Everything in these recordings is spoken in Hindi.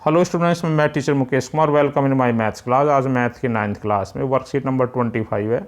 हेलो स्टूडेंट्स, मैं teacher Mukesh Kumar. Welcome in my maths class. आज मैथ की 9th क्लास में वर्कशीट नंबर 25 है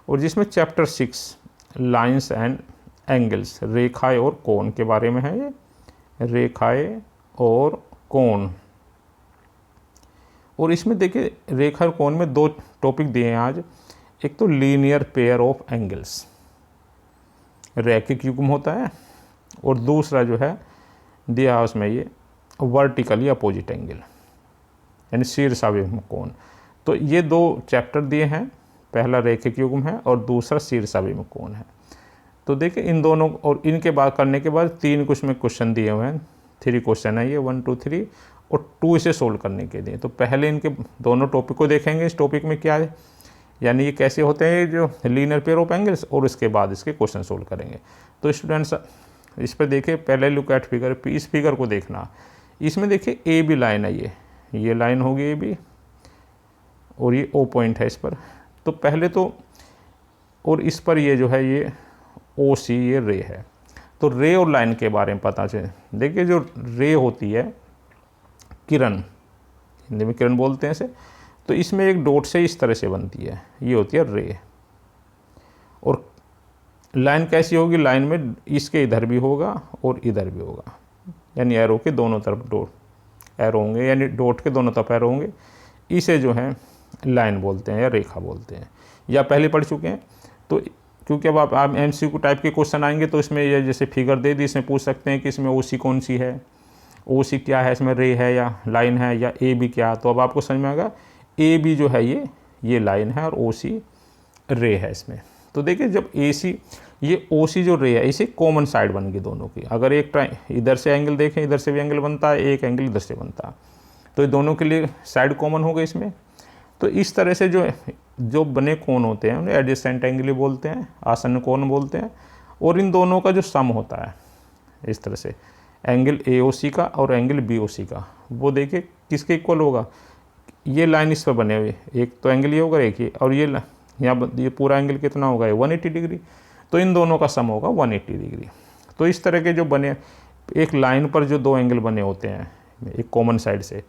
और जिसमें चैप्टर 6 लाइंस एंड एंगल्स, रेखाएं और कोण के बारे में है। ये रेखाएं और कोण, और इसमें देखिए रेखा और कोण में दो टॉपिक दिए हैं आज। एक तो लीनियर पेयर ऑफ एंगल्स, रैखिक युग्म होता है, और दूसरा जो है दिया है उसमें ये वर्टिकली अपोजिट एंगल यानी शीर्षाभिमुख कोण। तो ये दो चैप्टर दिए हैं, पहला रैखिक युग्म है और दूसरा शीर्षाभिमुख कोण है। तो देखिए इन दोनों और इनके बाद करने के बाद 3 कुछ में क्वेश्चन दिए हुए हैं। 3 क्वेश्चन है ये, 1 2 3 और 2 इसे सोल्व करने के लिए। तो पहले इनके दोनों टॉपिक को देखेंगे, इस टॉपिक में क्या है, यानी ये कैसे होते हैं जो लीनियर पेयर ऑफ एंगल्स, और उसके बाद इसके क्वेश्चन सोल्व करेंगे। तो स्टूडेंट्स इस पर देखिए, पहले लुक एट फिगर। इस फिगर को देखना, इसमें देखिए ए बी लाइन है, ये लाइन होगी ए बी और ये ओ पॉइंट है इस पर। तो पहले तो, और इस पर ये जो है ये ओ सी, ये रे है। तो रे और लाइन के बारे में पता चले। देखिए जो रे होती है, किरण, हिंदी में किरण बोलते हैं इसे, तो इसमें एक डॉट से इस तरह से बनती है, ये होती है रे। और लाइन कैसी होगी, लाइन में इसके इधर भी होगा और इधर भी होगा, यानी एरो के दोनों तरफ डॉट एरो होंगे, यानी डॉट के दोनों तरफ एरो होंगे। इसे जो है लाइन बोलते हैं या रेखा बोलते हैं, या पहले पढ़ चुके हैं। तो क्योंकि अब आप MCQ टाइप के क्वेश्चन आएंगे तो इसमें ये जैसे फिगर दे दी, इसमें पूछ सकते हैं कि इसमें OC कौन सी है, OC क्या है, इसमें रे है या लाइन है, या AB क्या। तो अब आपको समझ में आएगा AB जो है ये लाइन है और OC रे है इसमें। तो देखिए जब AC ये OC जो रे है, इसे कॉमन साइड बन गई दोनों की। अगर एक इधर से एंगल देखें, इधर से भी एंगल बनता है, एक एंगल इधर से बनता है, तो ये दोनों के लिए साइड कॉमन हो गई इसमें। तो इस तरह से जो बने कोण होते हैं उन्हें एडजेसेंट एंगल बोलते हैं, आसन्न कोण बोलते हैं। और इन दोनों का जो सम होता है इस तरह से, एंगल AOC का और एंगल BOC का, वो देखिए किसके इक्वल होगा। ये लाइन इस पर बने हुए, एक तो एंगल ये होगा एक ही, और यहाँ ये पूरा एंगल कितना होगा, 180 डिग्री। तो इन दोनों का सम होगा 180 डिग्री। तो इस तरह के जो बने, एक लाइन पर जो दो एंगल बने होते हैं एक कॉमन साइड से,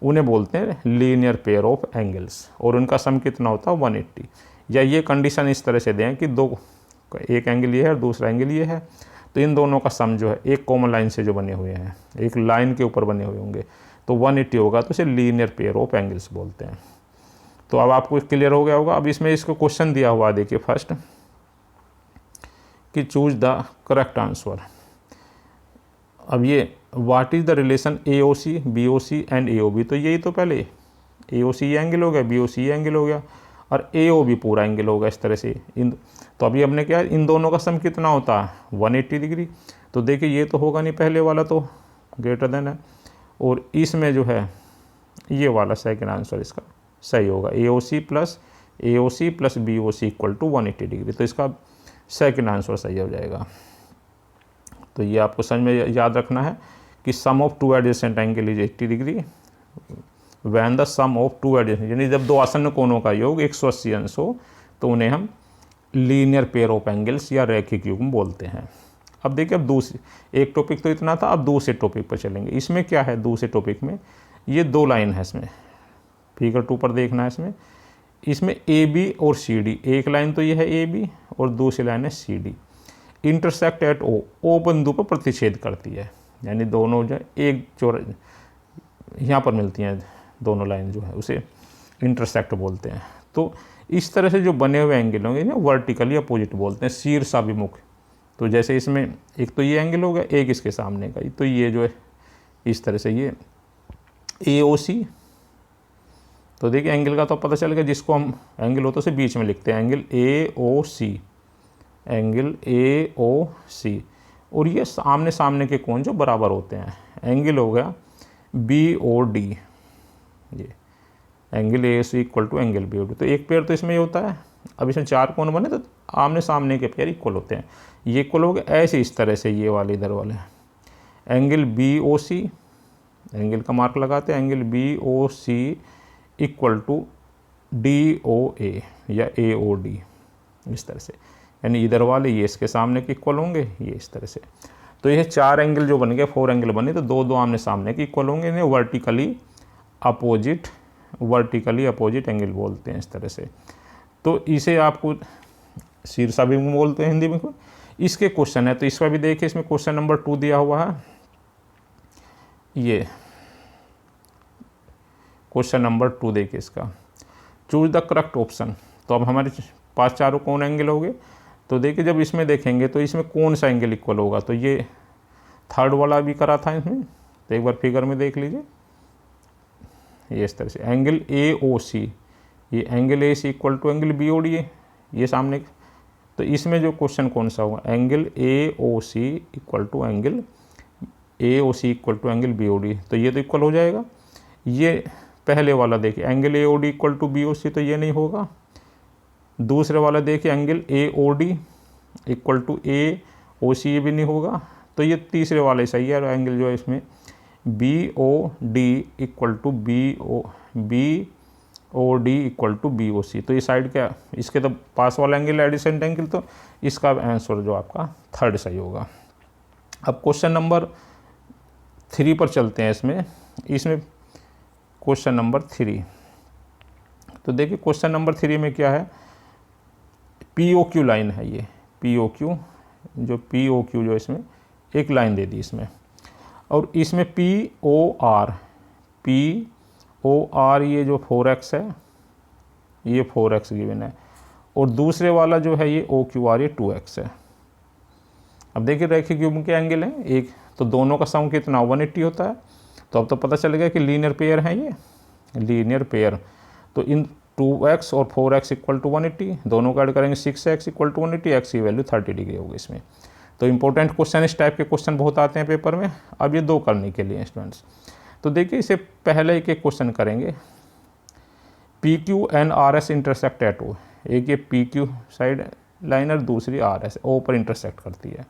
उन्हें बोलते हैं लीनियर पेयर ऑफ एंगल्स, और उनका सम कितना होता है 180। या ये कंडीशन इस तरह से दें कि एक एंगल ये है और दूसरा एंगल ये है, तो इन दोनों का सम जो है एक कॉमन लाइन से जो बने हुए हैं, एक लाइन के ऊपर बने हुए होंगे, तो 180 होगा, तो इसे लीनियर पेयर ऑफ एंगल्स बोलते हैं। तो अब आपको क्लियर हो गया होगा। अब इसमें इसको क्वेश्चन दिया हुआ देखिए फर्स्ट, कि चूज द करेक्ट आंसर। अब ये what is the relation AOC BOC and AOB। तो यही तो पहले AOC एंगल हो गया, BOC एंगल हो गया, और AOB पूरा एंगल होगा इस तरह से। तो अभी हमने क्या, इन दोनों का सम कितना होता है 180 डिग्री। तो देखिए ये तो होगा नहीं, पहले वाला तो ग्रेटर देन है, और इसमें जो है ये वाला सेकेंड आंसर इसका सही होगा, AOC plus BOC equal to 180 degree. तो इसका सेकेंड आंसर सही हो जाएगा। तो ये आपको समझ में याद रखना है कि sum of two adjacent angle is 80 degree when the sum of two adjacent, यानी जब दो आसन्न कोणों का योग 180 अंश हो, तो उन्हें हम लीनियर पेयर ऑफ एंगल्स या रैखिक युग्म बोलते हैं। अब देखिए, अब दूसरी, एक टॉपिक तो इतना था, अब दूसरे टॉपिक पर चलेंगे। इसमें क्या है, दूसरे टॉपिक में ये दो लाइन है, इसमें फिगर 2 पर देखना है। इसमें AB और CD, एक लाइन तो ये है AB और दूसरी लाइन है CD, इंटरसेक्ट एट O बिंदु पर प्रतिच्छेद करती है, यानी दोनों जो एक चौर यहाँ पर मिलती हैं, दोनों लाइन जो है उसे इंटरसेक्ट बोलते हैं। तो इस तरह से जो बने हुए एंगल होंगे ना, वर्टिकली अपोजिट बोलते हैं, शीर्षाभिमुख। तो जैसे इसमें एक तो ये एंगल होगा, एक इसके सामने का, तो ये जो है इस तरह से ये AOC। तो देखिए एंगल का तो पता चल गया, जिसको हम एंगल होता है उसे बीच में लिखते हैं, एंगल AOC। और ये आमने सामने के कोण जो बराबर होते हैं, एंगल हो गया BOD, ये angle AOC equal to angle BOD। तो एक पेयर तो इसमें ये होता है। अब इसमें 4 कोण बने तो आमने सामने के पेयर इक्वल होते हैं, ये इक्वल हो गया ऐसे इस तरह से, ये वाले इधर वाले एंगल BOC, एंगल का मार्क लगाते हैं, angle BOC equal to DOA या AOD, इस तरह से, यानी इधर वाले ये इसके सामने के इक्वल होंगे, ये इस तरह से। तो ये 4 एंगल जो बन गए, 4 एंगल बने, तो दो आमने सामने के इक्वल होंगे, इन्हें वर्टिकली अपोजिट एंगल बोलते हैं इस तरह से। तो इसे आपको शीर्षाभिमुख बोलते हैं हिंदी में। इसके क्वेश्चन है, तो इसका भी देखिए, इसमें क्वेश्चन नंबर 2 दिया हुआ है, ये क्वेश्चन नंबर 2 देखिए इसका, चूज द करेक्ट ऑप्शन। तो अब हमारे पास चारों कौन एंगल हो गए, तो देखिए जब इसमें देखेंगे तो इसमें कौन सा एंगल इक्वल होगा, तो ये थर्ड वाला भी करा था इसमें, तो एक बार फिगर में देख लीजिए, ये इस तरह से एंगल AOC, ये angle AC equal to angle BOD है, ये सामने। तो इसमें जो क्वेश्चन कौन सा होगा, angle AOC equal to angle BOD, तो ये तो इक्वल हो जाएगा। ये पहले वाला देखिए angle AOD equal to BOC, तो ये नहीं होगा। दूसरे वाला देखिए angle AOD equal to AOC, ये भी नहीं होगा। तो ये तीसरे वाले सही है, एंगल जो है इसमें BOD equal to BOD equal to BOC, तो ये साइड क्या, इसके तो पास वाला एंगल एडिसेंट एंगल, तो इसका आंसर जो आपका थर्ड सही होगा। अब क्वेश्चन नंबर 3 पर चलते हैं। इसमें क्वेश्चन नंबर 3, तो देखिए क्वेश्चन नंबर 3 में क्या है, POQ लाइन है, ये POQ जो इसमें एक लाइन दे दी इसमें, और इसमें POR ये जो 4x है, ये 4x गिवन है, और दूसरे वाला जो है ये OQR, ये 2x है। अब देखिए रैखिक युग्म के एंगल हैं एक, तो दोनों का सम कितना 180 होता है। तो अब तो पता चल गया कि लीनियर पेयर है, ये लीनियर पेयर। तो इन 2x और 4x इक्वल टू 180, दोनों का ऐड करेंगे 6x इक्वल टू 180, x की वैल्यू 30 डिग्री होगी इसमें। तो इंपॉर्टेंट क्वेश्चन, इस टाइप के क्वेश्चन बहुत आते हैं पेपर में। अब ये 2 करने के लिए स्टूडेंट्स, तो देखिए इसे पहले एक क्वेश्चन करेंगे। PQ and RS intersect at O, एक ये PQ साइड लाइन और दूसरी RS O पर इंटरसेक्ट करती है।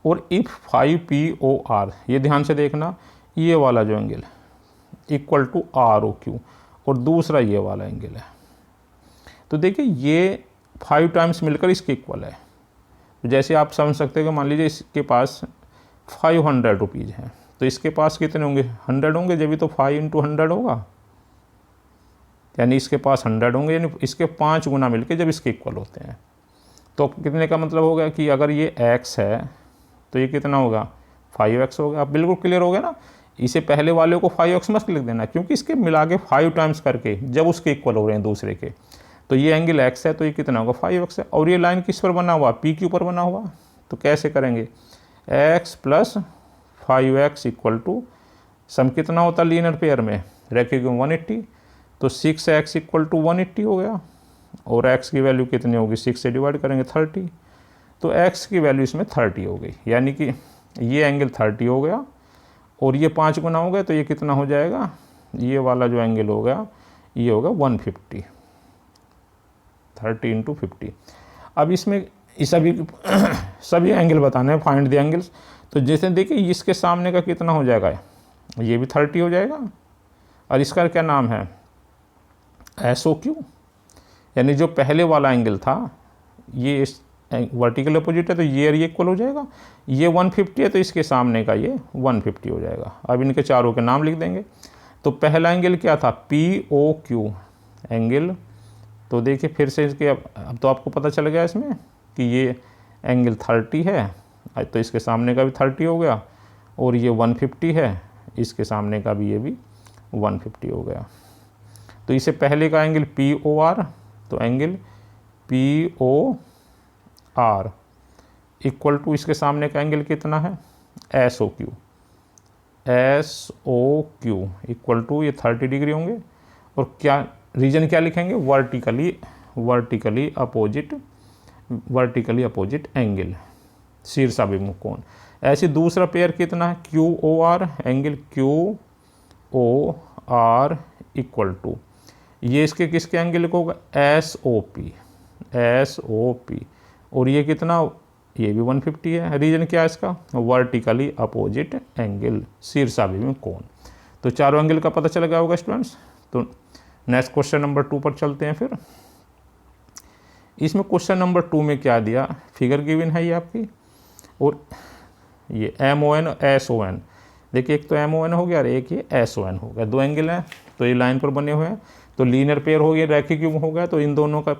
और इफ 5POR, ये ध्यान से देखना, ये वाला जो एंगल इक्वल टू ROQ, और दूसरा ये वाला एंगल है, तो देखिए ये 5 टाइम्स मिलकर इसके इक्वल है। तो जैसे आप समझ सकते हैं कि मान लीजिए इसके पास 500 रुपीज़ हैं, तो इसके पास कितने होंगे, 100 होंगे, जब भी तो 5 × 100 होगा, यानी इसके पास 100 होंगे, यानी इसके 5 गुना मिलके जब इसके इक्वल होते हैं। तो कितने का मतलब होगा कि अगर ये x है तो ये कितना होगा 5x होगा। अब बिल्कुल क्लियर हो गया ना। इसे पहले वाले को 5x मत लिख देना, क्योंकि इसके मिला के 5 टाइम्स करके जब उसके इक्वल हो रहे हैं दूसरे के, तो ये एंगल x है, तो ये कितना होगा 5x है। और ये लाइन किस पर बना हुआ, PQ पर बना हुआ। तो कैसे करेंगे, x plus 5x equal to sum कितना होता है लीनियर पेयर में, रैखिक 180, तो 6x इक्वल टू 180 हो गया। और x की वैल्यू कितनी होगी, 6 से डिवाइड करेंगे 30, तो x की वैल्यू इसमें 30 हो गई, यानी कि ये एंगल 30 हो गया, और ये 5 गुना हो गया, तो ये कितना हो जाएगा, ये वाला जो एंगल हो गया ये होगा 150, 30 × 50। अब इसमें सभी एंगल बताने हैं, फाइंड द एंगल्स। तो जैसे देखिए इसके सामने का कितना हो जाएगा, ये भी 30 हो जाएगा, और इसका क्या नाम है SOQ, यानी जो पहले वाला एंगल था ये वर्टिकल अपोजिट है, तो ये इक्वल हो जाएगा। ये 150 है, तो इसके सामने का ये 150 हो जाएगा। अब इनके चारों के नाम लिख देंगे। तो पहला एंगल क्या था, POQ एंगल। तो देखिए फिर से इसके अब तो आपको पता चल गया इसमें कि ये एंगल 30 है, तो इसके सामने का भी 30 हो गया, और ये 150 है, इसके सामने का भी ये भी 150 हो गया। तो इसे पहले का एंगल POR, तो एंगल POR इक्वल टू इसके सामने का एंगल कितना है SOQ इक्वल टू ये 30 डिग्री होंगे। और क्या रीजन क्या लिखेंगे, वर्टिकली अपोजिट एंगल, शीर्षाभिमुख कोण। ऐसे दूसरा पेयर कितना है QOR, angle QOR equal to ये इसके किसके एंगल को होगा SOP, और ये कितना, ये भी 150 है। रीजन क्या है इसका, वर्टिकली अपोजिट एंगल, शीर्षाभिमुख कोण। तो चारों एंगल का पता चल गया होगा स्टूडेंट्स। तो नेक्स्ट क्वेश्चन नंबर 2 पर चलते हैं। फिर इसमें क्वेश्चन नंबर 2 में क्या दिया, फिगर गिवन है ये आपकी, और ये MON SON, देखिए एक तो MON हो गया और एक ये SON हो गया, दो एंगल हैं तो ये लाइन पर बने हुए हैं, तो लीनियर पेयर हो गया, रैखिक युग्म हो गया, तो इन दोनों का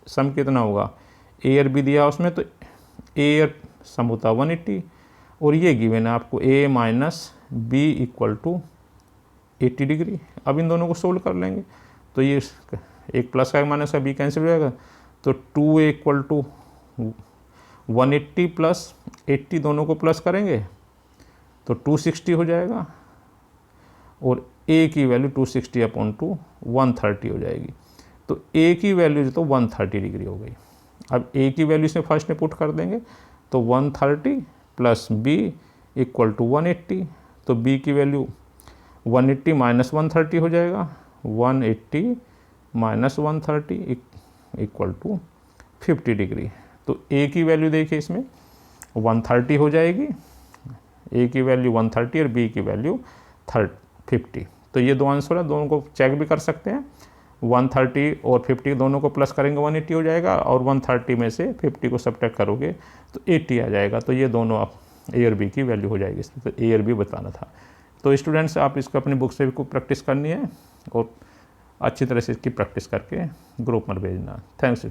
सम कितना होगा, ए और बी दिया उसमें, तो ए और सम होता है 180, और ये गिवन है आपको A minus B equal to 80 degree. अब इन दोनों को सोल्व कर लेंगे, तो ये एक प्लस का माइनस का बी कैंसिल हो जाएगा, तो 2A इक्वल टू 180 प्लस 80, दोनों को प्लस करेंगे तो 260 हो जाएगा, और A की वैल्यू 260 अपॉन 2 130 हो जाएगी, तो A की वैल्यू तो 130 डिग्री हो गई। अब A की वैल्यू इसमें फर्स्ट में पुट कर देंगे, तो 130 प्लस B इक्वल टू 180, तो B की वैल्यू 180 माइनस 130 हो जाएगा, 180 माइनस 130 इक्वल टू 50 डिग्री। तो A की वैल्यू देखिए इसमें 130 हो जाएगी, A की वैल्यू 130 और B की वैल्यू 50। तो ये दो आंसर है, दोनों को चेक भी कर सकते हैं, 130 और 50 दोनों को प्लस करेंगे 180 हो जाएगा, और 130 में से 50 को सब्ट्रैक्ट करोगे तो 80 आ जाएगा। तो ये दोनों आप A और B की वैल्यू हो जाएगी, इसमें तो A और B बताना था। तो स्टूडेंट्स आप इसको अपनी बुक से भी खूब प्रैक्टिस करनी है और अच्छी तरह से इसकी प्रैक्टिस करके ग्रुप में भेजना। थैंक्स।